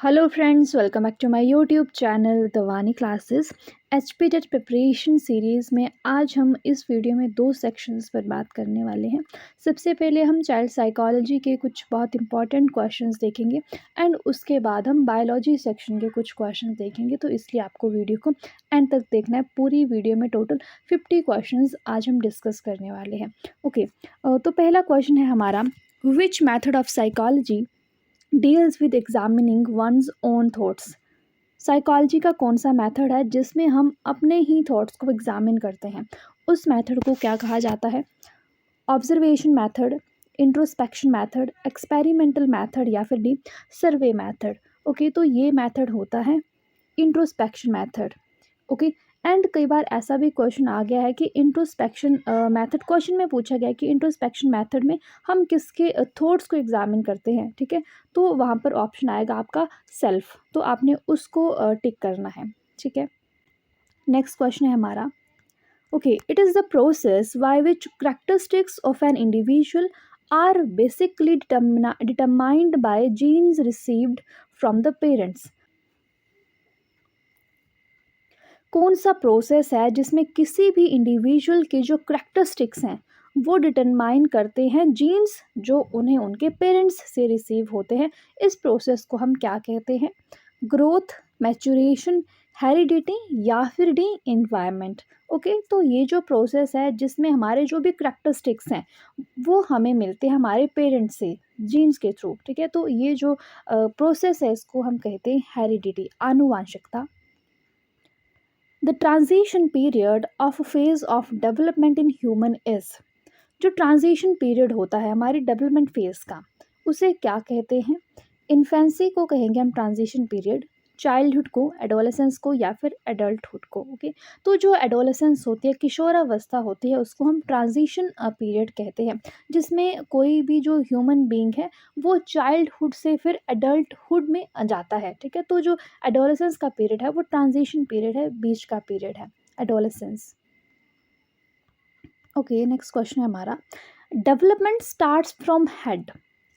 Hello friends, welcome back to my YouTube channel the Vani classes. HPTET preparation series में आज हम इस video में दो सेक्शंस पर बात करने वाले हैं। सबसे पहले हम चाइल्ड साइकोलॉजी के कुछ बहुत इंपॉर्टेंट क्वेश्चंस देखेंगे एंड उसके बाद हम बायोलॉजी सेक्शन के कुछ क्वेश्चंस देखेंगे। तो इसलिए आपको वीडियो को एंड तक देखना है। पूरी वीडियो में टोटल 50 क्वेश्चंस आज हम डिस्कस करने वाले हैं। ओके, तो पहला क्वेश्चन है हमारा, which method of psychology deals with examining one's own thoughts. Psychology का कौन सा मेथड है जिसमें हम अपने ही थॉट्स को एग्जामिन करते हैं? उस मेथड को क्या कहा जाता है? Observation method, introspection method, experimental method या फिर डी सर्वे मेथड। ओके, तो ये मेथड होता है इंट्रोस्पेक्शन मेथड। ओके, एंड कई बार ऐसा भी क्वेश्चन आ गया है कि इंट्रोस्पेक्शन मेथड, क्वेश्चन में पूछा गया है कि इंट्रोस्पेक्शन मेथड में हम किसके थॉट्स को एग्जामिन करते हैं। ठीक है, तो वहाँ पर ऑप्शन आएगा आपका सेल्फ, तो आपने उसको टिक करना है। ठीक है, नेक्स्ट क्वेश्चन है हमारा, okay, it is the process by which characteristics of an individual are basically determined by genes received from the parents. कौन सा प्रोसेस है जिसमें किसी भी इंडिविजुअल के जो करेक्टरिस्टिक्स हैं वो डिटरमाइन करते हैं जीन्स जो उन्हें उनके पेरेंट्स से रिसीव होते हैं? इस प्रोसेस को हम क्या कहते हैं? ग्रोथ, मैच्योरेशन, हेरिडिटी या फिर डी इन्वायरमेंट। ओके, तो ये जो प्रोसेस है जिसमें हमारे जो भी करेक्टरिस्टिक्स हैं वो हमें मिलते हैं हमारे पेरेंट्स से जीन्स के थ्रू। ठीक है, तो ये जो प्रोसेस है इसको हम कहते हैं हेरिडिटी, आनुवांशिकता। The transition period of phase of development in human is. जो ट्रांजिशन पीरियड होता है हमारी डेवलपमेंट फेज का, उसे क्या कहते हैं? इन्फेंसी को कहेंगे हम ट्रांजिशन पीरियड, चाइल्डहुड को, एडोलेसेंस को या फिर एडल्टहुड को। ओके, तो जो एडोलेसेंस होती है, किशोरावस्था होती है, उसको हम ट्रांजिशन पीरियड कहते हैं, जिसमें कोई भी जो ह्यूमन बीइंग है वो चाइल्डहुड से फिर एडल्टहुड में जाता है। ठीक है, तो जो एडोलेसेंस का पीरियड है वो ट्रांजिशन पीरियड है, बीच का पीरियड है एडोलेसेंस। ओके, नेक्स्ट क्वेश्चन है हमारा, development starts from head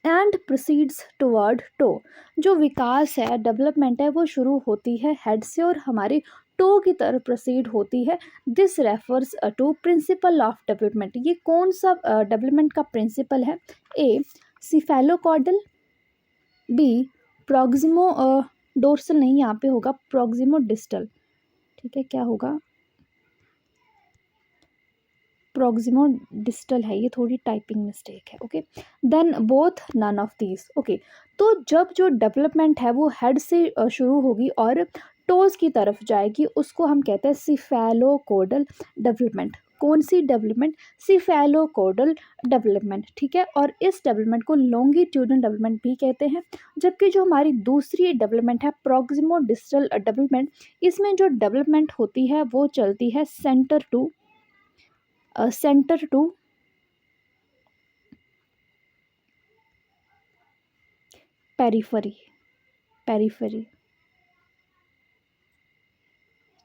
and proceeds toward toe. जो विकास है, डेवलपमेंट है, वो शुरू होती है हेड से और हमारी टो की तरफ प्रोसीड होती है। This refers to principle of development. ये कौन सा डेवलपमेंट का प्रिंसिपल है? A cephalocaudal, B proximo dorsal, नहीं यहाँ पे होगा प्रॉक्सिमो डिस्टल। ठीक है, क्या होगा? प्रॉक्सिमो डिस्टल है, ये थोड़ी टाइपिंग मिस्टेक है। Okay, then both none of these. Okay, तो जब जो डेवलपमेंट है वो हेड से शुरू होगी और टोज की तरफ जाएगी, उसको हम कहते हैं सिफेलोकोडल डेवलपमेंट। कौन सी डेवलपमेंट? सिफेलोकोडल डेवलपमेंट। ठीक है, और इस डेवलपमेंट को लॉन्गिट्यूडनल डेवलपमेंट भी कहते हैं। जबकि जो हमारी दूसरी डेवलपमेंट है प्रॉक्सिमो डिस्टल डेवलपमेंट, इसमें जो डेवलपमेंट होती है वो चलती है सेंटर टू पेरिफरी।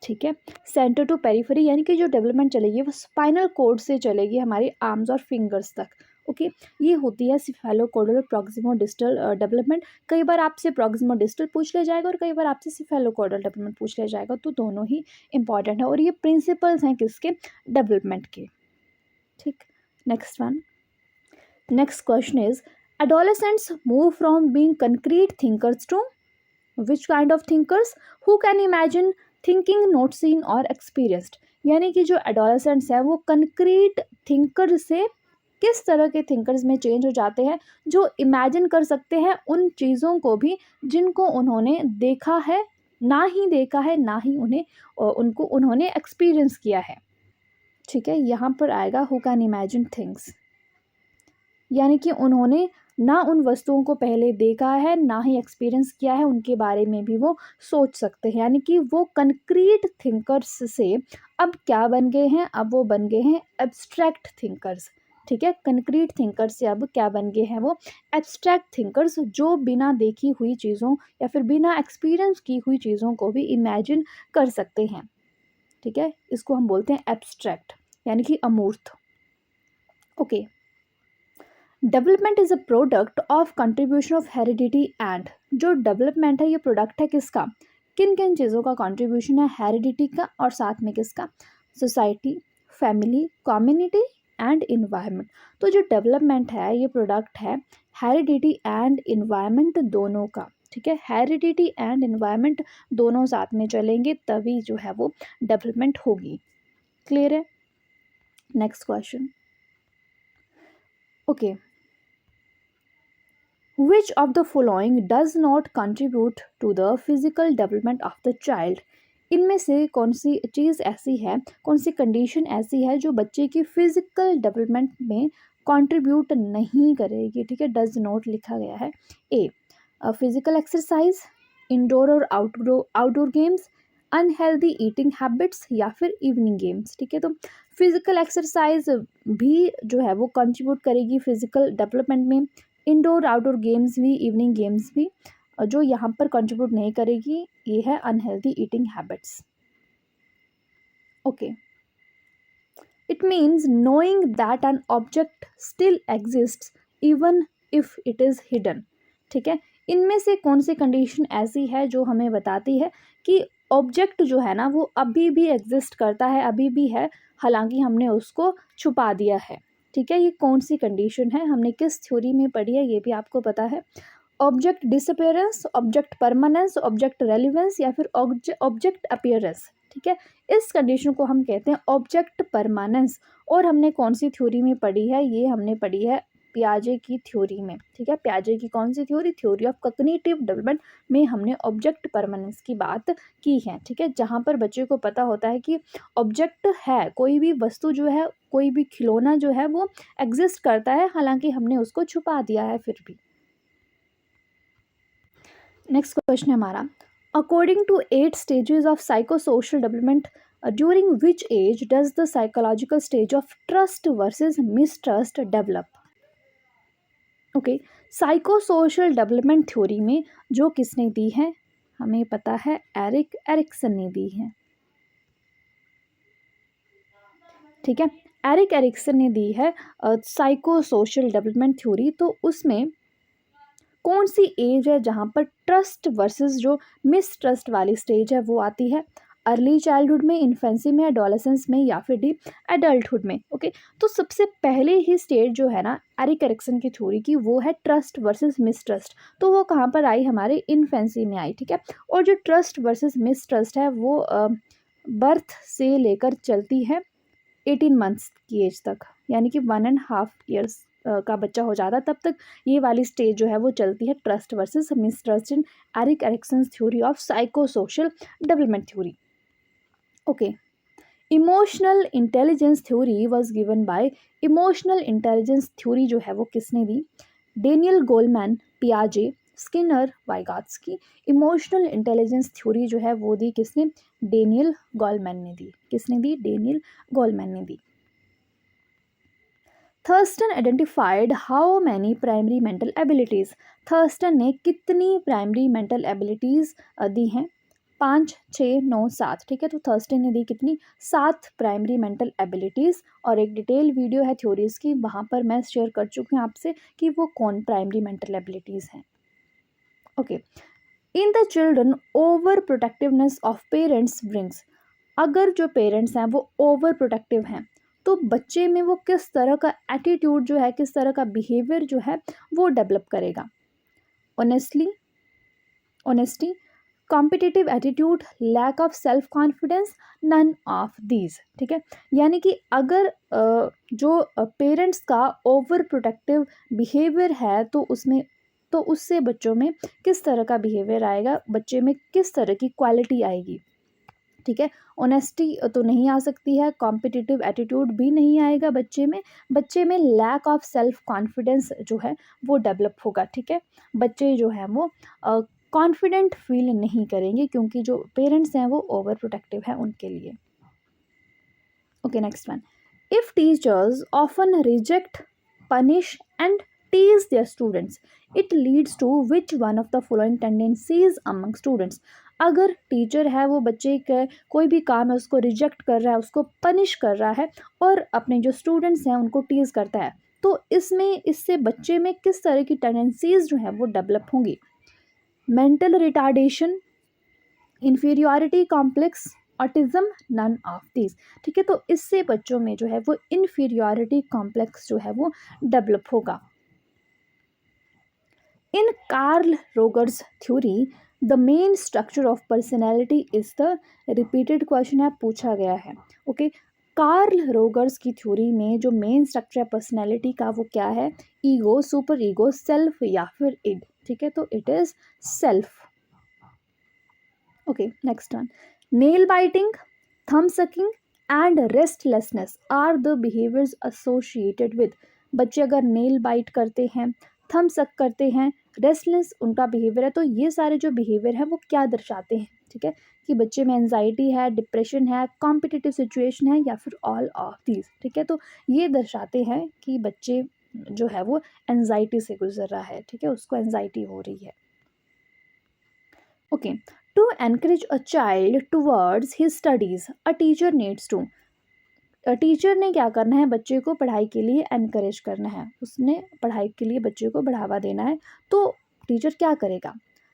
ठीक है, सेंटर टू पेरिफरी, यानी कि जो डेवलपमेंट चलेगी वो स्पाइनल कोड से चलेगी हमारे आर्म्स और फिंगर्स तक। ओके, ये होती है सिफेलोकोडल प्रॉक्सिमो डिस्टल डेवलपमेंट। कई बार आपसे प्रॉक्सिमो डिस्टल पूछ लिया जाएगा और कई बार आपसे सिफेलोकोडल डेवलपमेंट पूछ लिया जाएगा, तो दोनों ही इंपॉर्टेंट है और ये प्रिंसिपल्स हैं किसके? डेवलपमेंट के। ठीक, next one, next question is, adolescents move from being concrete thinkers to which kind of thinkers? Who can imagine thinking not seen or experienced? यानी कि जो adolescents है वो concrete thinker से किस तरह के थिंकर्स में चेंज हो जाते हैं, जो इमेजिन कर सकते हैं उन चीज़ों को भी जिनको उन्होंने देखा है, ना ही देखा है, ना ही उन्होंने एक्सपीरियंस किया है। ठीक है, यहाँ पर आएगा हु कैन इमेजिन थिंग्स, यानी कि उन्होंने ना उन वस्तुओं को पहले देखा है, ना ही एक्सपीरियंस किया है, उनके बारे में भी वो सोच सकते हैं। यानी कि वो कंक्रीट थिंकर्स से अब क्या बन गए हैं? अब वो बन गए हैं एब्स्ट्रैक्ट थिंकर्स। ठीक है, कंक्रीट थिंकर्स से अब क्या बन गए हैं? वो एब्स्ट्रैक्ट थिंकर्स, जो बिना देखी हुई चीज़ों या फिर बिना एक्सपीरियंस की हुई चीज़ों को भी इमेजिन कर सकते हैं। ठीक है, इसको हम बोलते हैं एब्स्ट्रैक्ट, यानी कि अमूर्त। Okay, development is a product of contribution of heredity and, जो डेवलपमेंट है ये प्रोडक्ट है किसका, किन किन चीज़ों का कंट्रीब्यूशन है, हेरिडिटी का और साथ में किसका, society, family, community and environment. तो जो डेवलपमेंट है ये प्रोडक्ट है हेरिडिटी एंड इन्वायरमेंट दोनों का, ठीक है। हेरिडिटी एंड इन्वायरमेंट दोनों साथ में चलेंगे तभी जो है वो डेवलपमेंट होगी। क्लियर है। Next question. Okay, Which of the following does not contribute to the physical development of the child? इनमें से कौन सी चीज़ ऐसी है, कौन सी कंडीशन ऐसी है जो बच्चे की फिजिकल डेवलपमेंट में कंट्रीब्यूट नहीं करेगी, ठीक है। डज नॉट लिखा गया है। ए, फिजिकल एक्सरसाइज, इंडोर और outdoor games, unhealthy eating habits या फिर इवनिंग गेम्स, ठीक है। तो फिजिकल एक्सरसाइज भी जो है वो कंट्रीब्यूट करेगी फिजिकल डेवलपमेंट में, इंडोर आउटडोर गेम्स भी, इवनिंग गेम्स भी। जो यहाँ पर कंट्रीब्यूट नहीं करेगी ये है unhealthy eating habits. Okay, it means knowing that an object still exists even if it is hidden, ठीक है। इनमें से कौन सी कंडीशन ऐसी है जो हमें बताती है कि ऑब्जेक्ट जो है ना वो अभी भी एग्जिस्ट करता है, अभी भी है, हालांकि हमने उसको छुपा दिया है, ठीक है। ये कौन सी कंडीशन है, हमने किस थ्योरी में पढ़ी है, ये भी आपको पता है। Object disappearance, object permanence, object relevance या फिर ऑब्जेक्ट अपीयरेंस, ठीक है। इस कंडीशन को हम कहते हैं ऑब्जेक्ट परमानेंस। और हमने कौन सी थ्योरी में पढ़ी है, ये हमने पढ़ी है पियाजे की थ्योरी में, ठीक है। पियाजे की कौन सी theory, theory of cognitive development में हमने ऑब्जेक्ट परमानेंस की बात की है, ठीक है। जहाँ पर बच्चे को पता होता है कि ऑब्जेक्ट है, कोई भी वस्तु जो है, कोई भी खिलौना जो है वो एग्जिस्ट करता है, हालांकि हमने उसको छुपा दिया है फिर भी। नेक्स्ट क्वेश्चन है हमारा, according to 8 stages of psychosocial development during which age does the psychological stage of trust versus mistrust develop. Okay, psychosocial development theory में जो किसने दी है, हमें पता है एरिक एरिक्सन ने दी है, ठीक है। एरिक एरिक्सन ने दी है साइकोसोशल डेवलपमेंट थ्योरी। तो उसमें कौन सी एज है जहाँ पर ट्रस्ट वर्सेस जो मिसट्रस्ट वाली स्टेज है वो आती है, अर्ली चाइल्डहुड में, इन्फेंसी में, एडोलेसेंस में या फिर डी एडल्टहुड में। ओके, तो सबसे पहले ही स्टेज जो है ना एरिक एरिक्सन की थ्योरी की वो है ट्रस्ट वर्सेस मिसट्रस्ट। तो वो कहाँ पर आई, हमारे इन्फेंसी में आई, ठीक है। और जो ट्रस्ट वर्सेस मिसट्रस्ट है वो बर्थ से लेकर चलती है 18 मंथ्स की एज तक, यानी कि 1.5 ईयर्स का बच्चा हो जाता है तब तक ये वाली स्टेज जो है वो चलती है, trust versus mistrust in Erik Erikson's theory of psychosocial development theory. Okay, emotional intelligence theory was given by, emotional intelligence theory जो है वो किसने दी, डेनियल गोलमैन, पियाजे, Skinner, Vygotsky. Emotional intelligence theory जो है वो दी किसने, डेनियल गोलमैन ने दी। किसने दी, डेनियल गोलमैन ने दी। Thurstone identified how many primary mental abilities, Thurstone ने कितनी प्राइमरी मेंटल एबिलिटीज़ दी हैं, 5, 6, 9, 7, ठीक है। तो थर्स्टन ने दी कितनी, 7 प्राइमरी मेंटल एबिलिटीज़। और एक डिटेल वीडियो है थ्योरीज़ की, वहाँ पर मैं शेयर कर चुकी हूँ आपसे कि वो कौन प्राइमरी मेंटल एबिलिटीज़ हैं। Okay, in the children over protectiveness of parents brings, अगर जो पेरेंट्स हैं वो ओवर प्रोटेक्टिव हैं तो बच्चे में वो किस तरह का एटीट्यूड जो है, किस तरह का बिहेवियर जो है वो डेवलप करेगा, honesty, competitive attitude, lack of self confidence, none of these, ठीक है। यानी कि अगर जो पेरेंट्स का ओवर प्रोटेक्टिव बिहेवियर है तो उससे बच्चों में किस तरह का बिहेवियर आएगा, बच्चे में किस तरह की क्वालिटी आएगी, ठीक है। ऑनेस्टी तो नहीं आ सकती है, कॉम्पिटिटिव एटीट्यूड भी नहीं आएगा बच्चे में लैक ऑफ सेल्फ कॉन्फिडेंस जो है वो डेवलप होगा, ठीक है। बच्चे जो है वो कॉन्फिडेंट फील नहीं करेंगे क्योंकि जो पेरेंट्स हैं वो ओवर प्रोटेक्टिव है उनके लिए। Okay, next one, if teachers often reject, punish and tease their students, it leads to which one of the following tendencies among students. अगर टीचर है वो बच्चे के कोई भी काम है उसको रिजेक्ट कर रहा है, उसको पनिश कर रहा है और अपने जो स्टूडेंट्स हैं उनको टीज करता है, तो इससे बच्चे में किस तरह की टेंडेंसीज जो है वो डेवलप होंगी? Mental retardation, inferiority complex, autism, none of this. ठीक है, तो इससे बच्चों में जो है वो इन्फीरियॉरिटी कॉम्प्लेक्स जो है वो डेवलप होगा। In Carl Rogers theory the main structure of personality is the, repeated question है, पूछा गया है। ओके, कार्ल रोगर्स की थ्योरी में जो मेन स्ट्रक्चर है पर्सनैलिटी का वो क्या है? ईगो, सुपर ईगो, सेल्फ या फिर इड। ठीक है, तो it is self. Okay, next one, nail biting, thumb sucking and restlessness are the behaviours associated with. बच्चे अगर नेल बाइट करते हैं, थम सक करते हैं, रेस्टलेस उनका बिहेवियर है, तो ये सारे जो बिहेवियर है वो क्या दर्शाते हैं? ठीक है, कि बच्चे में एंजाइटी है, डिप्रेशन है, कॉम्पिटिटिव सिचुएशन है, या फिर ऑल ऑफ दीज। ठीक है, तो ये दर्शाते हैं कि बच्चे जो है वो एंजाइटी से गुजर रहा है। ठीक है, उसको एंजाइटी हो रही है। Okay, to encourage a child towards his studies a teacher needs to. Teacher ने क्या करना है? बच्चे को पढ़ाई के लिए एनकरेज करना है, उसने पढ़ाई के लिए बच्चे को बढ़ावा देना है। तो टीचर क्या करेगा?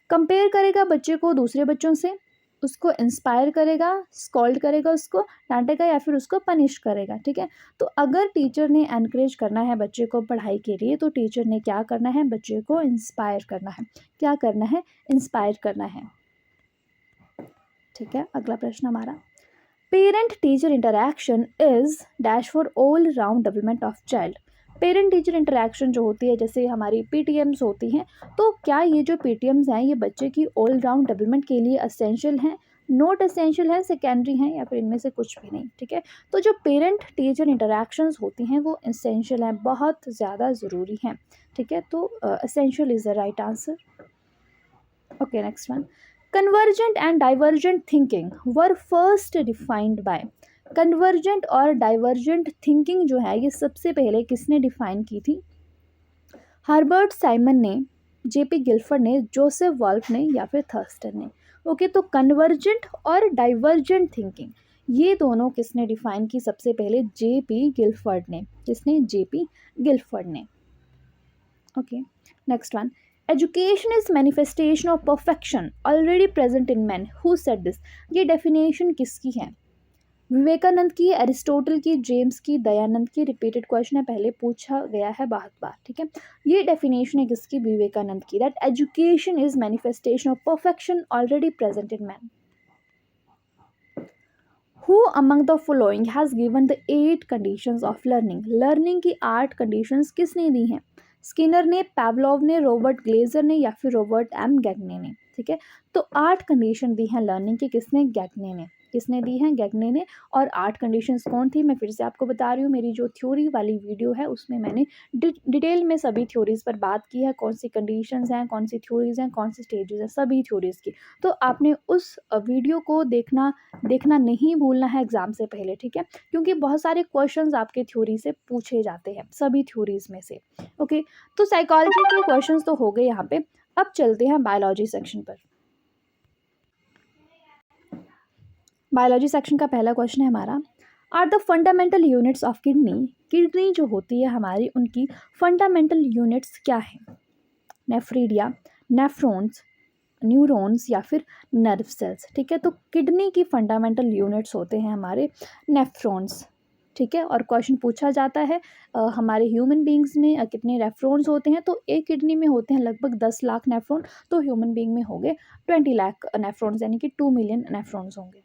कंपेयर करेगा बच्चे को दूसरे बच्चों से, उसको इंस्पायर करेगा, स्कॉल्ड करेगा, उसको डांटेगा, या फिर उसको पनिश करेगा। ठीक है, तो अगर टीचर ने एनकरेज करना है बच्चे को पढ़ाई के लिए, तो टीचर ने क्या करना है? बच्चे को इंस्पायर करना है। क्या करना है? इंस्पायर करना है। ठीक है, अगला प्रश्न हमारा, parent teacher interaction is dash for all round development of child. Parent teacher interaction जो होती है, जैसे हमारी पीटीएम्स होती हैं, तो क्या ये जो पीटीएम्स हैं ये बच्चे की ऑल राउंड डेवलपमेंट के लिए असेंशियल हैं, नॉट असेंशियल है, सेकेंडरी हैं, या फिर इनमें से कुछ भी नहीं? ठीक है, तो जो पेरेंट टीचर इंटरैक्शंस होती हैं वो असेंशियल हैं, बहुत ज़्यादा ज़रूरी हैं। ठीक है, तो essential is the right answer. Okay, next one, convergent and divergent thinking were first defined by. Convergent और डाइवर्जेंट थिंकिंग जो है ये सबसे पहले किसने डिफाइन की थी? हर्बर्ट साइमन ने, जेपी गिलफर्ड ने, जोसेफ वॉल्फ ने, या फिर थर्स्टन ने? ओके, तो कन्वर्जेंट और डाइवर्जेंट थिंकिंग ये दोनों किसने डिफाइन की सबसे पहले? जेपी गिलफर्ड ने। किसने? जेपी गिलफर्ड ने। Okay, next one, education is manifestation of perfection already present in man, who said this. ये डेफिनेशन किसकी है? विवेकानंद की, एरिस्टोटल की, जेम्स की, दयानंद की? रिपीटेड क्वेश्चन है, पहले पूछा गया है बहुत बार। ठीक है, ये डेफिनेशन है किसकी? विवेकानंद की, that education is manifestation of perfection already present in man. Who among the following has given the 8 conditions of learning? Learning की 8 कंडीशंस किसने दी हैं? स्किनर ने, पैवलोव ने, रॉबर्ट ग्लेजर ने, या फिर रॉबर्ट एम गैगने ने? ठीक है, तो 8 कंडीशन दी हैं लर्निंग की, किसने? गैगने ने। किसने दी हैं? गैगने ने। और 8 कंडीशंस कौन थी? मैं फिर से आपको बता रही हूँ, मेरी जो थ्योरी वाली वीडियो है उसमें मैंने डिटेल में सभी थ्योरीज़ पर बात की है, कौन सी कंडीशंस हैं, कौन सी थ्योरीज़ हैं, कौन सी स्टेजेस हैं, सभी थ्योरीज़ की। तो आपने उस वीडियो को देखना नहीं भूलना है एग्ज़ाम से पहले। ठीक है, क्योंकि बहुत सारे क्वेश्चंस आपके थ्योरी से पूछे जाते हैं, सभी थ्योरीज में से। ओके, तो साइकोलॉजी के क्वेश्चंस तो हो गए यहाँ पे। अब चलते हैं बायोलॉजी सेक्शन पर। बायोलॉजी सेक्शन का पहला क्वेश्चन है हमारा, are the fundamental units of kidney. Kidney जो होती है हमारी, उनकी फंडामेंटल यूनिट्स क्या है? नेफ्रीडिया, नेफ्रॉन्स, न्यूरॉन्स, या फिर नर्व सेल्स? ठीक है, तो किडनी की फंडामेंटल यूनिट्स होते हैं हमारे नेफ्रॉन्स। ठीक है, और क्वेश्चन पूछा जाता है हमारे ह्यूमन बींग्स में कितने नेफ्रॉन्स होते हैं? तो एक किडनी में होते हैं लगभग 10 लाख नेफ्रॉन, तो ह्यूमन बींग में होंगे 20 लाख नेफ्रॉन्स, यानी कि 2 मिलियन नेफ्रॉन्स होंगे।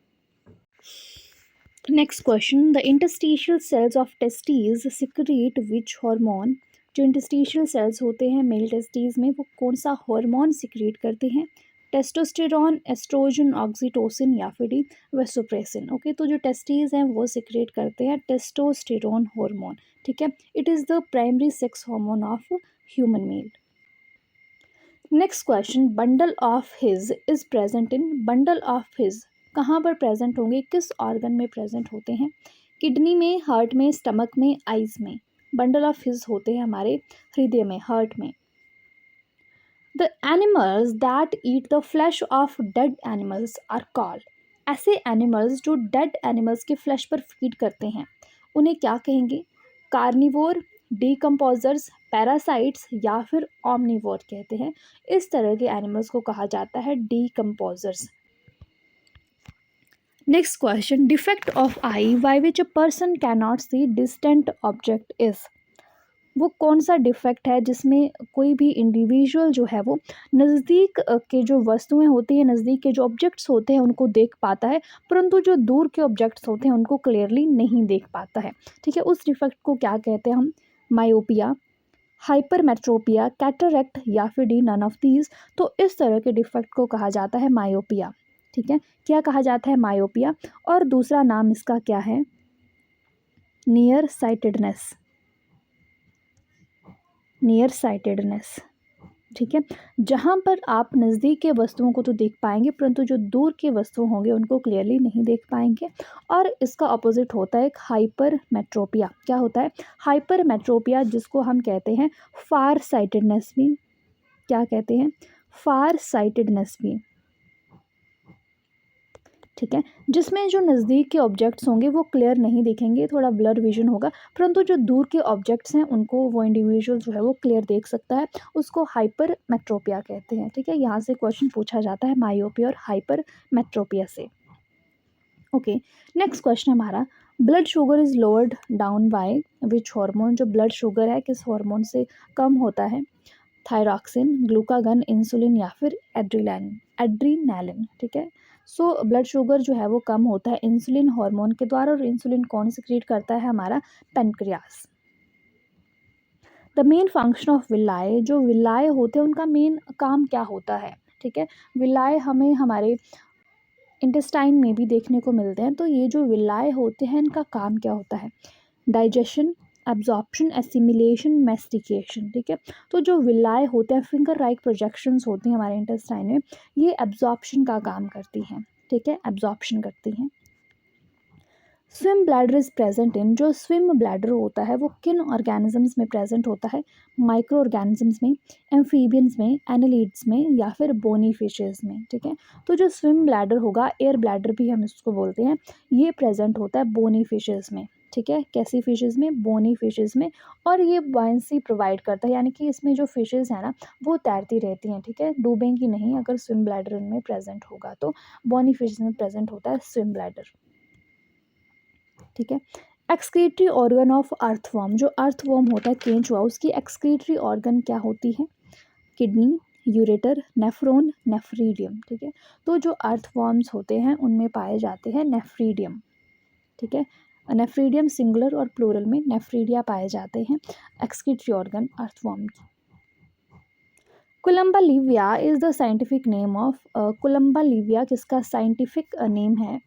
Next question, the interstitial cells of testes secrete which hormone. जो इंटरस्टिशियल सेल्स होते हैं मेल टेस्टीज में, वो कौन सा हार्मोन सिक्रीट करते हैं? टेस्टोस्टेरॉन, एस्ट्रोजन, ऑक्सीटोसिन, या फिर वेसोप्रेसिन? ओके, तो जो टेस्टीज हैं वो सिक्रेट करते हैं टेस्टोस्टेरॉन हार्मोन। ठीक है, it is the primary sex hormone of human male. Next question, bundle of his is present in. Bundle of his कहाँ पर प्रेजेंट होंगे? किस ऑर्गन में प्रेजेंट होते हैं? किडनी में, हार्ट में, स्टमक में, आइज में? बंडल ऑफ हिज होते हैं हमारे हृदय में, हार्ट में। The animals that eat the flesh of dead animals are called. ऐसे एनिमल्स जो डेड एनिमल्स के फ्लैश पर फीड करते हैं उन्हें क्या कहेंगे? कार्निवोर, डीकम्पोजर्स, पैरासाइट्स या फिर ऑमनीवोर कहते हैं। इस तरह के एनिमल्स को कहा जाता है decomposers. Next question, defect of I by which a person can not see distant object is. वो कौन सा डिफेक्ट है जिसमें कोई भी इंडिविजुअल जो है वो नज़दीक के जो वस्तुएं होती हैं, नज़दीक के जो ऑब्जेक्ट्स होते हैं उनको देख पाता है, परंतु जो दूर के ऑब्जेक्ट्स होते हैं उनको क्लियरली नहीं देख पाता है। ठीक है, उस डिफेक्ट को क्या कहते हैं हम? मायोपिया, हाइपरमेट्रोपिया, कैटरेक्ट या फिर डी नन ऑफ दीज। तो इस तरह के डिफेक्ट को कहा जाता है मायोपिया। ठीक है, क्या कहा जाता है? मायोपिया। और दूसरा नाम इसका क्या है? Near sightedness, near sightedness. ठीक है, जहाँ पर आप नज़दीक के वस्तुओं को तो देख पाएंगे परंतु जो दूर के वस्तु होंगे उनको क्लियरली नहीं देख पाएंगे। और इसका अपोजिट होता है एक हाइपरमेट्रोपिया। क्या होता है? हाइपरमेट्रोपिया, जिसको हम कहते हैं फार साइटेडनेस भी। क्या कहते हैं? फार साइटेडनेस भी। ठीक है, जिसमें जो नज़दीक के ऑब्जेक्ट्स होंगे वो क्लियर नहीं दिखेंगे, थोड़ा ब्लर विजन होगा, परंतु जो दूर के ऑब्जेक्ट्स हैं उनको वो इंडिविजुअल जो है वो क्लियर देख सकता है, उसको हाइपरमेट्रोपिया कहते हैं। ठीक है, यहाँ से क्वेश्चन पूछा जाता है मायोपिया और हाइपरमेट्रोपिया से। ओके, नेक्स्ट क्वेश्चन हमारा, blood sugar is lowered down by which hormone. जो ब्लड शुगर है किस हार्मोन से कम होता है? थायरॉक्सिन, ग्लूकागन, इंसुलिन या फिर एड्रीनैलिन। ठीक है, सो ब्लड शुगर जो है वो कम होता है इंसुलिन हार्मोन के द्वारा, और इंसुलिन कौन सिक्रीट करता है? हमारा pancreas. The main function of villi, जो विलाय होते हैं उनका मेन काम क्या होता है? ठीक है, विलाय हमें हमारे इंटेस्टाइन में भी देखने को मिलते हैं। तो ये जो विलाय होते हैं इनका काम क्या होता है? Digestion, absorption, assimilation, mastication. ठीक है, तो जो विलाय होते हैं, फिंगर लाइक प्रोजेक्शंस होती हैं हमारे इंटेस्टाइन में, ये एब्जॉर्प्शन का काम करती हैं। ठीक है, एब्जॉर्प्शन करती हैं। Swim bladder is present in, जो स्विम ब्लैडर होता है वो किन ऑर्गेनिजम्स में प्रेजेंट होता है? माइक्रो ऑर्गेनिजम्स में, एम्फीबियंस में, एनालिड्स में या फिर बोनी फिशेज में। ठीक है, तो जो स्विम ब्लैडर होगा, एयर ब्लैडर भी हम इसको बोलते हैं, ये प्रेजेंट होता है बोनी फिशेज में। ठीक है, कैसी फिशेज में? बोनी फिशेज में। और ये बॉयंसी प्रोवाइड करता है, यानी कि इसमें जो फिशेज हैं ना वो तैरती रहती हैं। ठीक है, डूबेंगी नहीं अगर स्विम ब्लैडर इनमें प्रेजेंट होगा। तो बोनी फिशेज में प्रेजेंट होता है स्विम ब्लैडर। ठीक है, एक्सक्रीटरी ऑर्गन ऑफ अर्थवर्म, जो अर्थवर्म होता है केंचुआ, उसकी एक्सक्रीटरी ऑर्गन क्या होती है? Kidney, ureter, nephron, nephridium. ठीक है, तो जो अर्थवर्म्स होते हैं उनमें पाए जाते हैं नेफ्रीडियम। ठीक है, नेफ्रीडियम सिंगुलर और प्लूरल में नेफ्रीडिया पाए जाते हैं एक्सक्रीटरी ऑर्गन अर्थवर्म की। Columba Livia is the scientific name of, Columba Livia किसका साइंटिफिक नेम है?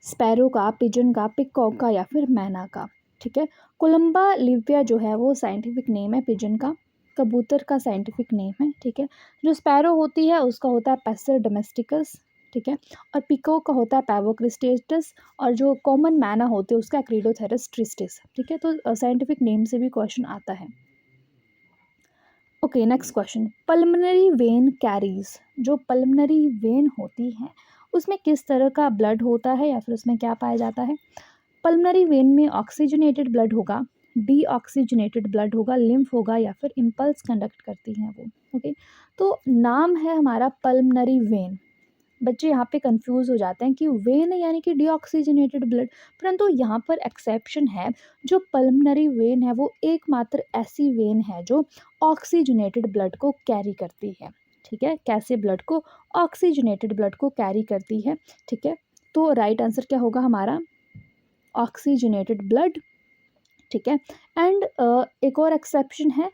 स्पैरो का, पिजन का, पिकॉक का या फिर मैना का। ठीक है, कोलम्बा लिविया जो है वो साइंटिफिक नेम है पिजन का, कबूतर का साइंटिफिक नेम है। ठीक है, जो स्पैरो होती है उसका होता है पैसर डोमेस्टिकस। ठीक है, और पिकॉक का होता है पैवोक्रिस्टेटस, और जो कॉमन मैना होते हैं उसका क्रीडोथेरस ट्रिस्टिस। ठीक है, तो साइंटिफिक नेम से भी क्वेश्चन आता है। Okay, next question, pulmonary when carries, जो पल्मनरी वेन होती है उसमें किस तरह का ब्लड होता है या फिर उसमें क्या पाया जाता है? पल्मनरी वेन में ऑक्सीजनेटेड ब्लड होगा, डीऑक्सीजनेटेड ब्लड होगा, लिम्फ होगा या फिर इम्पल्स कंडक्ट करती हैं वो। ओके, तो नाम है हमारा पल्मनरी वेन। बच्चे यहाँ पे कंफ्यूज हो जाते हैं कि वेन यानी कि डीऑक्सीजनेटेड ब्लड, परंतु यहाँ पर एक्सेप्शन है। जो पल्मनरी वेन है वो एकमात्र ऐसी वेन है जो ऑक्सीजनेटेड ब्लड को कैरी करती है। ठीक है, कैसे ब्लड को? ऑक्सीजनेटेड ब्लड को कैरी करती है। ठीक है, तो राइट आंसर क्या होगा हमारा? Oxygenated blood. ठीक है, एंड एक और एक्सेप्शन है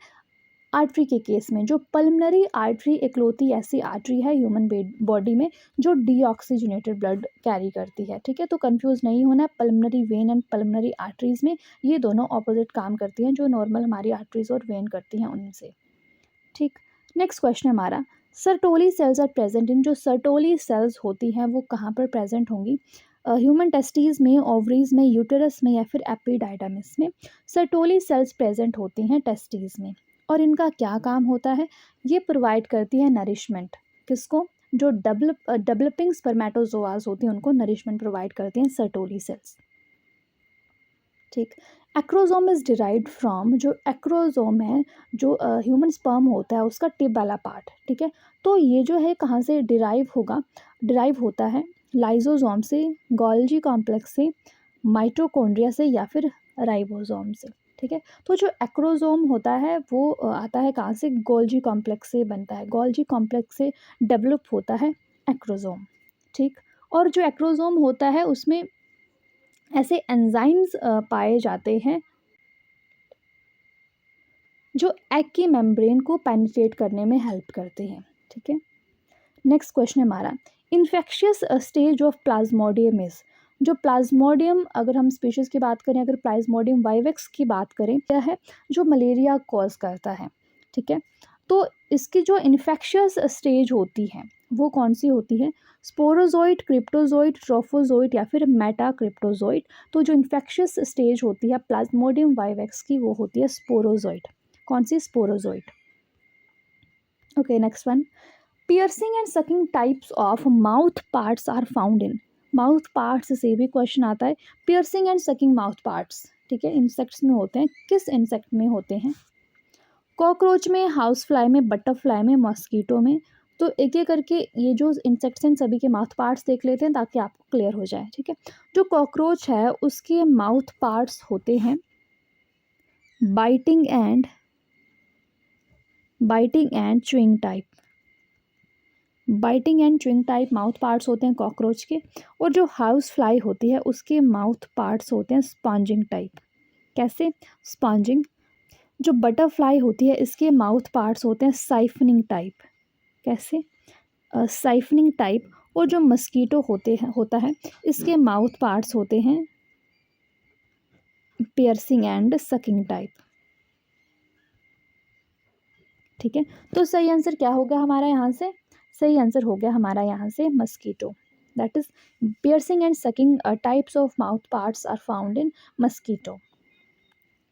आर्टरी के केस में। जो पल्मनरी आर्टरी इकलौती ऐसी आर्टरी है ह्यूमन बॉडी में जो डीऑक्सीजनेटेड ब्लड कैरी करती है। ठीक है, तो कंफ्यूज नहीं होना, pulmonary when and pulmonary arteries में ये दोनों ऑपोजिट काम करती हैं, जो नॉर्मल हमारी आर्टरीज और वेन करती हैं उनसे। ठीक, नेक्स्ट क्वेश्चन हमारा, Sertoli cells are present in, जो सर्टोली सेल्स होती हैं वो कहाँ पर प्रेजेंट होंगी? ह्यूमन टेस्टिस में, ओवरीज में, यूटेरस में या फिर एपिडाइडमिस में। सर्टोली सेल्स प्रेजेंट होती हैं टेस्टिस में, और इनका क्या काम होता है? ये प्रोवाइड करती है नरिशमेंट। किसको? जो डेवलपिंग स्पर्मेटोजोआज होती हैं उनको नरिशमेंट प्रोवाइड करती हैं सर्टोली सेल्स। ठीक। एक्रोसोम इज़ डिराइव्ड फ्रॉम, जो एक्रोसोम है, जो ह्यूमन स्पर्म होता है उसका टिप वाला पार्ट, ठीक है। तो ये जो है कहाँ से डिराइव होता है, लाइजोसोम से, गोल्जी कॉम्प्लेक्स से, माइटोकॉन्ड्रिया से, या फिर राइबोसोम से, ठीक है। तो जो एक्रोसोम होता है वो आता है कहाँ से, गोल्जी कॉम्प्लेक्स से बनता है, गोल्जी कॉम्प्लेक्स से डेवलप होता है एक्रोसोम, ठीक। और जो एक्रोसोम होता है उसमें ऐसे एंजाइम्स पाए जाते हैं जो एग की मेम्ब्रेन को पेनिट्रेट करने में हेल्प करते हैं, ठीक है। नेक्स्ट क्वेश्चन है हमारा, infectious stage of Plasmodium is, जो प्लाज्मोडियम, अगर हम स्पीशीज़ की बात करें, अगर प्लाज्मोडियम वाइवेक्स की बात करें, क्या है जो मलेरिया कॉज करता है, ठीक है। तो इसकी जो इन्फेक्शियस स्टेज होती है वो कौन सी होती है, स्पोरोजोइट, क्रिप्टोजोइट, ट्रोफोजोइट, या फिर मेटाक्रिप्टोजोइट। तो जो इन्फेक्शियस स्टेज होती है प्लाज्मोडियम वाइवेक्स की वो होती है स्पोरोजोइट। कौन सी, sporozoite. Okay, next one, piercing and sucking types of mouth parts are found in, mouth parts से भी क्वेश्चन आता है, piercing and sucking mouth parts, ठीक है, इंसेक्ट्स में होते हैं, किस इंसेक्ट में होते हैं, कॉकरोच में, हाउस फ्लाई में, बटरफ्लाई में, मॉस्कीटो में। तो एक एक करके ये जो इंसेक्ट्स हैं सभी के माउथ पार्ट्स देख लेते हैं ताकि आपको क्लियर हो जाए, ठीक है। जो कॉकरोच है उसके माउथ पार्ट्स होते हैं biting and chewing type, biting and chewing type mouth parts होते हैं कॉकरोच के। और जो हाउस फ्लाई होती है उसके माउथ पार्ट्स होते हैं स्पॉन्जिंग टाइप, कैसे, स्पॉन्जिंग। जो बटरफ्लाई होती है इसके माउथ पार्ट्स होते हैं साइफनिंग टाइप, कैसे, साइफनिंग टाइप। और जो मस्कीटो होता है इसके माउथ पार्ट्स होते हैं पियर्सिंग एंड सकिंग टाइप, ठीक है। तो सही आंसर क्या होगा हमारा यहाँ से, सही आंसर हो गया हमारा यहाँ से mosquito, that is piercing and sucking types of mouth parts are found in mosquito.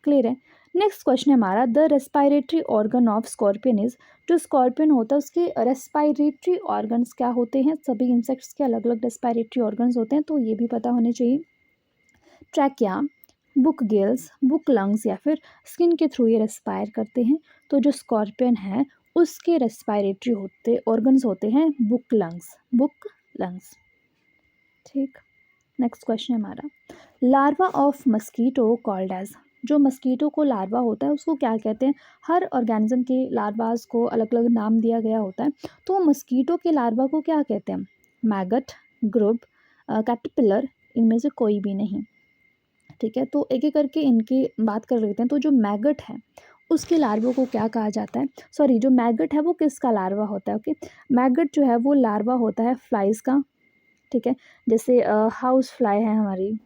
Clear है। नेक्स्ट क्वेश्चन है हमारा, the respiratory organ of scorpion is, जो स्कॉर्पियन होता है उसके रेस्पायरेटरी ऑर्गन्स क्या होते हैं, सभी इंसेक्ट्स के अलग अलग रेस्पायरेटरी ऑर्गन्स होते हैं तो ये भी पता होने चाहिए, trachea, book gills, book lungs, या फिर स्किन के थ्रू ये रेस्पायर करते हैं। तो जो स्कॉर्पियन है उसके रेस्पायरेटरी ऑर्गन्स होते हैं बुक लंग्स, ठीक। नेक्स्ट क्वेश्चन है हमारा, larva of mosquito called as, जो मस्कीटो को लार्वा होता है उसको क्या कहते हैं, हर ऑर्गेनिज्म के लार्वास को अलग अलग नाम दिया गया होता है। तो मस्कीटो के लार्वा को क्या कहते हैं, मैगट, ग्रुब, कैटरपिलर, इनमें से कोई भी नहीं, ठीक है। तो एक एक करके इनकी बात कर लेते हैं। तो जो मैगट है उसके लार्वा को क्या कहा जाता है, सॉरी जो मैगट है वो किसका लार्वा होता है, ओके। मैगट जो है वो लार्वा होता है फ्लाइज का, ठीक है। जैसे हाउस फ्लाई है हमारी,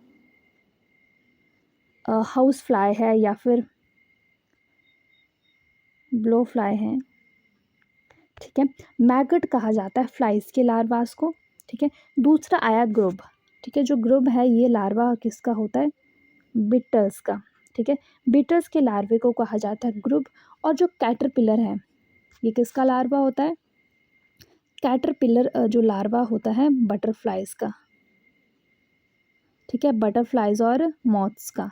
हाउस फ्लाई है, या फिर ब्लो फ्लाई है, ठीक है। मैगट कहा जाता है फ्लाइज के लार्वास को, ठीक है। दूसरा आया ग्रुब, ठीक है। जो ग्रुब है ये लार्वा किसका होता है, बिटल्स का, ठीक है। बिटल्स के लार्वे को कहा जाता है ग्रुब। और जो कैटरपिलर है ये किसका लार्वा होता है, कैटरपिलर जो लार्वा होता है बटरफ्लाइज का, ठीक है, बटरफ्लाइज और मॉथ्स का,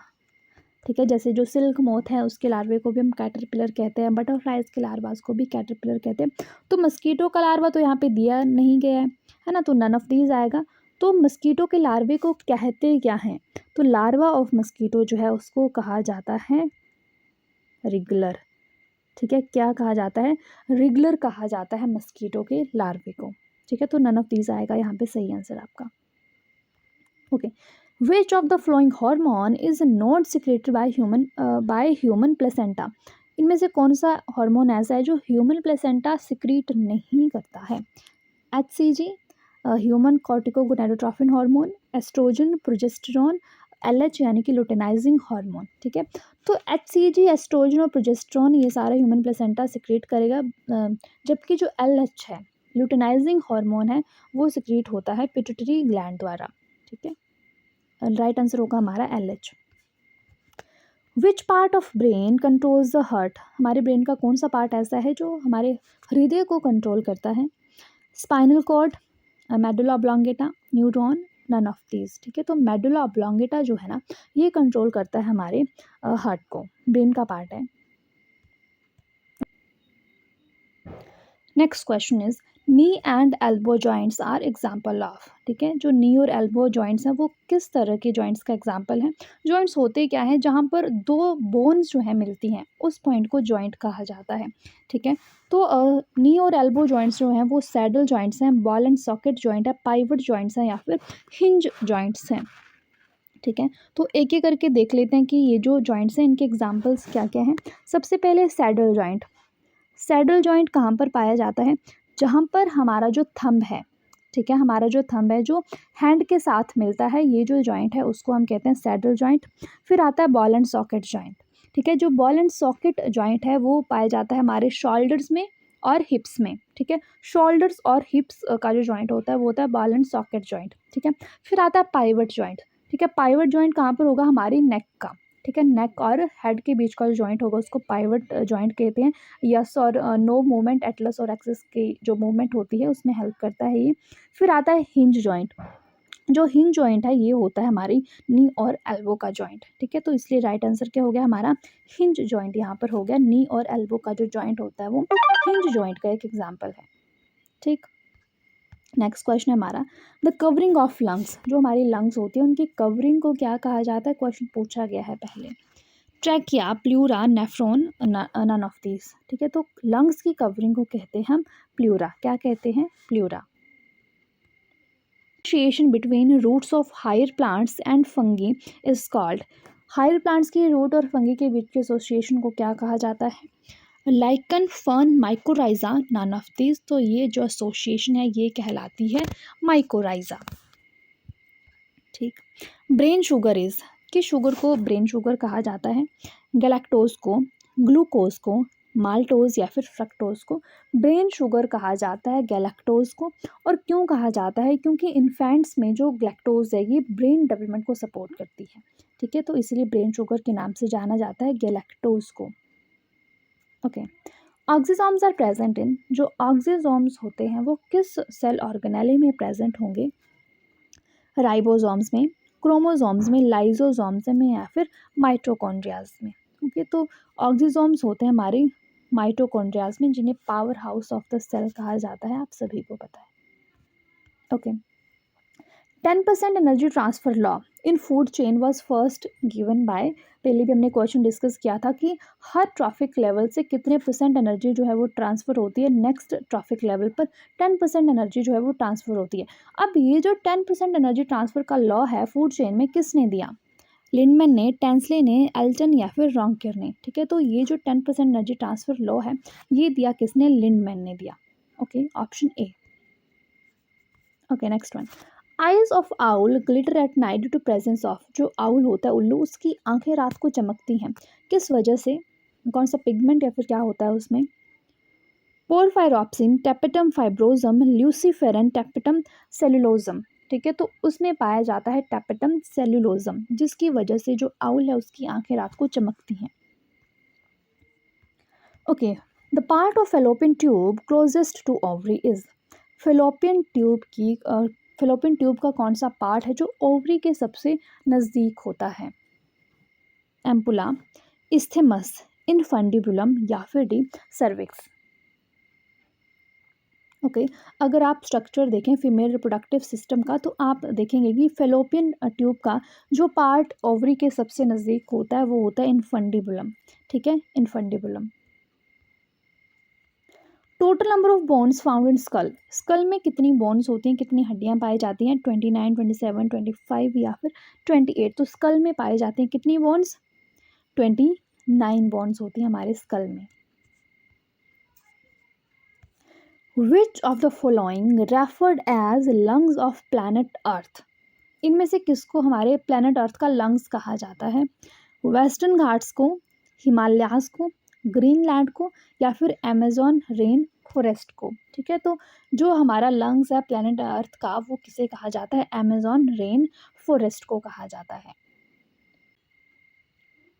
ठीक है। जैसे जो सिल्क मोथ है उसके लार्वे को भी हम कैटरपिलर कहते हैं, बटरफ्लाइज के लार्वास को भी कैटरपिलर कहते हैं। तो मस्कीटो का लार्वा तो यहाँ पे दिया नहीं गया है ना, तो नन ऑफ दीज आएगा। तो मस्कीटो के लार्वे को कहते क्या हैं, तो लार्वा ऑफ मस्कीटो जो है उसको कहा जाता है रिगलर, ठीक है। क्या कहा जाता है, रिगलर कहा जाता है मस्कीटो के लार्वे को, ठीक है। तो नन ऑफ दीज आएगा यहाँ पे सही आंसर आपका, okay. Which of the following hormone is not secreted by human placenta? इनमें से कौन सा हार्मोन ऐसा है जो ह्यूमन प्लेसेंटा सिक्रीट नहीं करता है, HCG, human chorionic gonadotropin hormone, oestrogen, progesterone, LH यानी कि लुटेनाइजिंग हार्मोन, ठीक है। तो HCG, एस्ट्रोजन और प्रोजेस्टेरॉन ये सारा ह्यूमन प्लेसेंटा सिक्रीट करेगा, जबकि जो LH है लुटेनाइजिंग हार्मोन है वो सिक्रीट होता है पिट्यूटरी ग्लैंड द्वारा, ठीक है। राइट आंसर होगा हमारा LH। Which part of brain controls the heart, हमारे ब्रेन का कौन सा पार्ट ऐसा है जो हमारे हृदय को कंट्रोल करता है, spinal cord, medulla oblongata, neuron, none of these. ठीक है, तो मेडुला ऑब्लोंगेटा जो है ना, ये कंट्रोल करता है हमारे हार्ट को, ब्रेन का पार्ट है। Next question is knee and elbow joints are example of. ठीक है, जो नी और एल्बो जॉइंट्स हैं वो किस तरह के जॉइंट्स का एग्जाम्पल हैं? जॉइंट्स होते क्या है, जहाँ पर दो बोन्स जो है मिलती हैं, उस पॉइंट को जॉइंट कहा जाता है। ठीक है, तो नी और एल्बो जॉइंट्स जो हैं वो सैडल जॉइंट्स हैं, बॉल एंड सॉकेट जॉइंट है, पाइवट जॉइंट्स हैं या फिर हिंज जॉइंट्स हैं। ठीक है, तो एक एक करके देख लेते हैं कि ये जो जॉइंट्स हैं इनके एग्जाम्पल्स क्या क्या हैं। सबसे पहले सैडल जॉइंट। सैडल जॉइंट कहाँ पर पाया जाता है? जहाँ पर हमारा जो थंब है, ठीक है, हमारा जो थंब है जो हैंड के साथ मिलता है, ये जो जॉइंट है उसको हम कहते हैं सैडल जॉइंट। फिर आता है बॉल एंड सॉकेट जॉइंट। ठीक है, जो बॉल एंड सॉकेट जॉइंट है वो पाया जाता है हमारे शोल्डर्स में और हिप्स में। ठीक है, शोल्डर्स और हिप्स का जो जॉइंट होता है वो होता है बॉल एंड सॉकेट जॉइंट। ठीक है, फिर आता है पाइवट जॉइंट। ठीक है, पाइवट जॉइंट कहाँ पर होगा? हमारी नेक का। ठीक है, नेक और हेड के बीच का जो जॉइंट होगा उसको पाइवट जॉइंट कहते हैं। यस और नो मूवमेंट, एटलस और एक्सिस की जो मूवमेंट होती है उसमें हेल्प करता है ये। फिर आता है हिंज जॉइंट। जो हिंज जॉइंट है ये होता है हमारी नी और एल्बो का जॉइंट। ठीक है, तो इसलिए राइट आंसर क्या हो गया हमारा? हिंज जॉइंट यहाँ पर हो गया। नी और एल्बो का जो जॉइंट होता है वो हिंज जॉइंट का एक एग्जाम्पल है। ठीक, नेक्स्ट क्वेश्चन है हमारा द कवरिंग ऑफ लंग्स। जो हमारी लंग्स होती है उनकी कवरिंग को क्या कहा जाता है? क्वेश्चन पूछा गया है पहले। Trachea, pleura, nephron, none of these. ठीक है, तो लंग्स की कवरिंग को कहते हैं हम प्लूरा। क्या कहते हैं? Pleura. Association between roots of higher plants and fungi is called। Higher plants की रूट और फंगी के बीच के एसोसिएशन को क्या कहा जाता है? Lichen, fern, mycorrhiza, none of this. तो ये जो एसोसिएशन है ये कहलाती है माइकोराइजा। ठीक, ब्रेन शुगर इज। किस शुगर को ब्रेन शुगर कहा जाता है? गैलेक्टोज को, ग्लूकोज को, माल्टोज या फिर फ्रक्टोज को ब्रेन शुगर कहा जाता है, गैलेक्टोज को। और क्यों कहा जाता है? क्योंकि इन्फेंट्स में जो गैलेक्टोज है ये ब्रेन डेवलपमेंट को सपोर्ट करती है। ठीक है, तो इसलिए ब्रेन शुगर के नाम से जाना जाता है गैलेक्टोज को। Okay, oxysomes are present in. जो ऑक्सीजोम्स होते हैं वो किस सेल ऑर्गेनेले में प्रेजेंट होंगे? राइबोसोम्स में, क्रोमोसोम्स में, लाइसोसोम्स में या फिर माइटोकॉन्ड्रियाज में। ओके, तो ऑक्सीसोम्स होते हैं हमारे माइटोकॉन्ड्रियाज में, जिन्हें power house of the cell कहा जाता है, आप सभी को पता है। Okay, 10% energy transfer law in food chain was first given by. पहले भी हमने क्वेश्चन डिस्कस किया था कि हर ट्रॉफिक लेवल से कितने % एनर्जी जो है वो ट्रांसफ़र होती है, नेक्स्ट ट्रॉफिक लेवल पर 10% एनर्जी जो है वो ट्रांसफ़र होती है। अब ये जो 10% एनर्जी ट्रांसफ़र का लॉ है फूड चेन में किसने दिया? लिंडमैन ने, टेंसले ने, एल्टन या फिर रॉन्कियर ने। ठीक है, तो ये जो 10% एनर्जी ट्रांसफ़र लॉ है ये दिया किसने? लिंडमैन ने दिया। Okay, option A. Okay, next one, eyes of owl glitter at night due to presence of. जो आउल होता है उल्लू, उसकी आंखें रात को चमकती हैं किस वजह से? कौन सा पिगमेंट या फिर क्या होता है उसमें? पोरफायरोप्सिन, टेपेटम फाइब्रोजम, ल्यूसीफेरन, टेपेटम सेलुलोजम। ठीक है, तो उसमें पाया जाता है टेपेटम सेलुलोजम, जिसकी वजह से जो आउल है उसकी आंखें रात को चमकती हैं। Okay, the part of fallopian tube closest to ovary is. Fallopian tube का कौन सा पार्ट है जो ओवरी के सबसे नज़दीक होता है? एम्पुला, इस्थेमस, इनफंडिबुलम या फिर डी सर्विक्स। ओके, अगर आप स्ट्रक्चर देखें फीमेल रिप्रोडक्टिव सिस्टम का तो आप देखेंगे कि फेलोपियन ट्यूब का जो पार्ट ओवरी के सबसे नज़दीक होता है वो होता है इनफंडिबुलम। ठीक है, infundibulum. Total number of bones found in skull. Skull में कितनी बोन्स होती हैं, कितनी हड्डियां पाई जाती हैं? 29, 27, 25 या फिर 28। तो स्कल में पाए जाते हैं कितनी बोन्स? 29 बोन्स होती हैं हमारे स्कल में। Which of the following referred as lungs of planet Earth. इनमें से किसको हमारे प्लैनेट अर्थ का लंग्स कहा जाता है? वेस्टर्न घाट्स को, हिमालयाज को, ग्रीनलैंड को या फिर अमेजोन रेन फॉरेस्ट को। ठीक है, तो जो हमारा लंग्स है प्लैनेट अर्थ का वो किसे कहा जाता है? अमेजोन रेन फॉरेस्ट को कहा जाता है।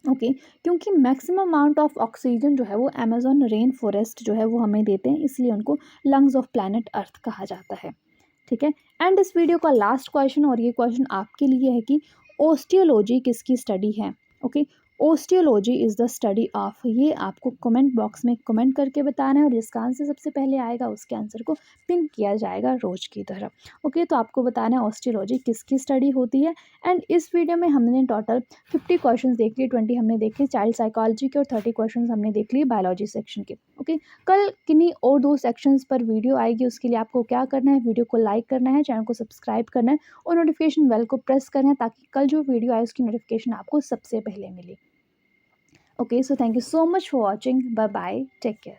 ओके, क्योंकि मैक्सिमम अमाउंट ऑफ ऑक्सीजन जो है वो अमेजोन रेन फॉरेस्ट जो है वो हमें देते हैं, इसलिए उनको लंग्स ऑफ प्लैनेट अर्थ कहा जाता है। ठीक है। एंड इस वीडियो का लास्ट क्वेश्चन, और ये क्वेश्चन आपके लिए है कि ओस्टियोलॉजी किसकी स्टडी है? Okay, osteology is the study of, ये आपको कमेंट बॉक्स में कमेंट करके बताना है, और जिसका आंसर सबसे पहले आएगा उसके आंसर को पिन किया जाएगा रोज की तरह। ओके, तो आपको बताना है ऑस्टियोलॉजी किसकी स्टडी होती है। एंड इस वीडियो में हमने टोटल 50 क्वेश्चन देख लिए, 20 हमने देख लिए चाइल्ड साइकोलॉजी के, और 30 क्वेश्चन हमने देख लिए बायोलॉजी सेक्शन के। ओके, कल किन्हीं और 2 सेक्शंस पर वीडियो आएगी, उसके लिए आपको क्या करना है, वीडियो को लाइक करना है, चैनल को सब्सक्राइब करना है, और नोटिफिकेशन बेल को प्रेस करना है, ताकि कल जो वीडियो आए उसकी नोटिफिकेशन आपको सबसे पहले मिले। Okay, so thank you so much for watching, bye bye, take care.